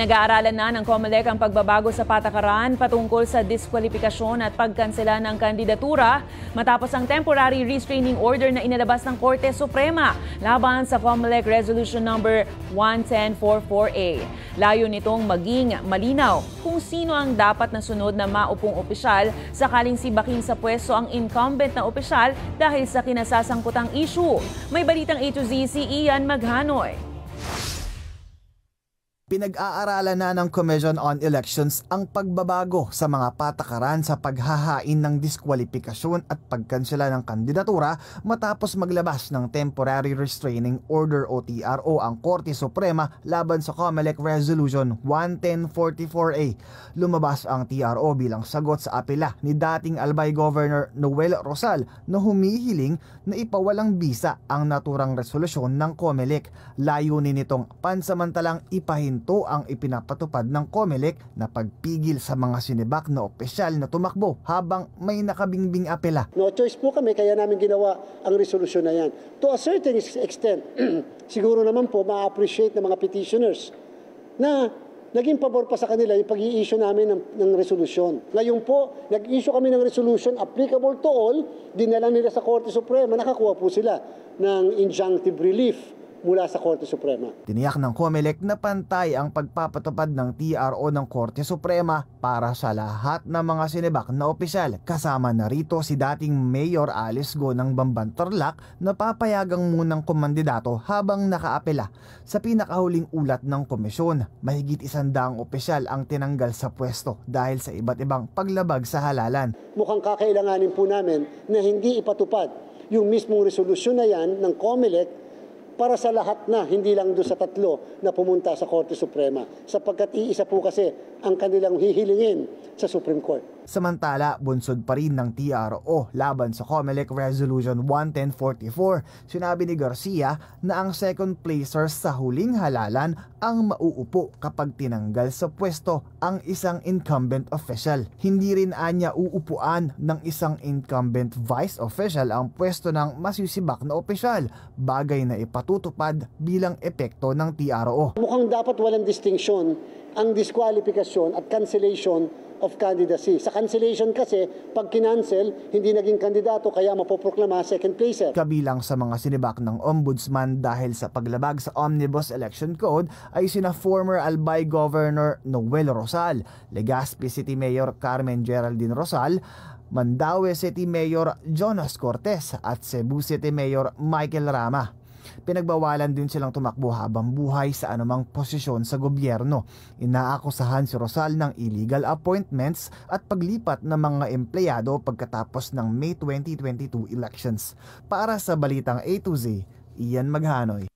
Nag-aaralan na ng COMELEC ang pagbabago sa patakaran patungkol sa diskwalifikasyon at pagkansela ng kandidatura matapos ang temporary restraining order na inilabas ng Korte Suprema laban sa COMELEC Resolution number 11044A. Layo nitong maging malinaw kung sino ang dapat na sunod na maupong opisyal sakaling sibakin sa pwesto ang incumbent na opisyal dahil sa kinasasangkutang issue. May balitang A to Z si Ian Maghanoy. Pinag-aaralan na ng Commission on Elections ang pagbabago sa mga patakaran sa paghahain ng diskwalifikasyon at pagkansela ng kandidatura matapos maglabas ng Temporary Restraining Order o TRO ang Korte Suprema laban sa COMELEC Resolution 11044A. Lumabas ang TRO bilang sagot sa apela ni dating Albay Governor Noel Rosal na humihiling na ipawalang bisa ang naturang resolusyon ng COMELEC. Layunin nitong pansamantalang ipahinto ang ipinapatupad ng COMELEC na pagpigil sa mga sinibak na opisyal na tumakbo habang may nakabingbing apela. No choice po kami kaya namin ginawa ang resolusyon na yan. To a certain extent, siguro naman po ma-appreciate ng mga petitioners na naging pabor pa sa kanila yung pag-i-issue namin ng resolusyon. Ngayon po, nag-issue kami ng resolution applicable to all, dinala nila sa Korte Suprema, nakakuha po sila ng injunctive relief mula sa Korte Suprema. Tiniyak ng COMELEC na pantay ang pagpapatupad ng TRO ng Korte Suprema para sa lahat ng mga sinibak na opisyal. Kasama na rito si dating Mayor Alice Go ng Bamban Tarlac na papayagang munang kumandidato habang nakaapela. Sa pinakahuling ulat ng komisyon, mahigit 100 opisyal ang tinanggal sa pwesto dahil sa iba't ibang paglabag sa halalan. Mukhang kakailanganin po namin na hindi ipatupad yung mismong resolusyon na yan ng COMELEC para sa lahat na, hindi lang doon sa 3 na pumunta sa Korte Suprema. Sapagkat iisa po kasi ang kanilang hihilingin sa Supreme Court. Samantala, bunsod pa rin ng TRO laban sa COMELEC Resolution 11044. Sinabi ni Garcia na ang second placers sa huling halalan ang mauupo kapag tinanggal sa pwesto ang isang incumbent official. Hindi rin anya uupuan ng isang incumbent vice official ang pwesto ng masusibak na opisyal, bagay na ipatutupad bilang epekto ng TRO. Mukhang dapat walang distinction ang disqualification at cancellation of candidacy. Sa cancellation kasi, pag kinancel, hindi naging kandidato kaya mapoproklama second placer. Kabilang sa mga sinibak ng ombudsman dahil sa paglabag sa Omnibus Election Code ay sina former Albay Governor Noel Rosal, Legazpi City Mayor Carmen Geraldine Rosal, Mandaue City Mayor Jonas Cortez at Cebu City Mayor Michael Rama. Pinagbawalan din silang tumakbo habang buhay sa anumang posisyon sa gobyerno. Inaakusahan si Rosal ng illegal appointments at paglipat ng mga empleyado pagkatapos ng May 2022 elections. Para sa Balitang A to Z, Ian Maghanoy.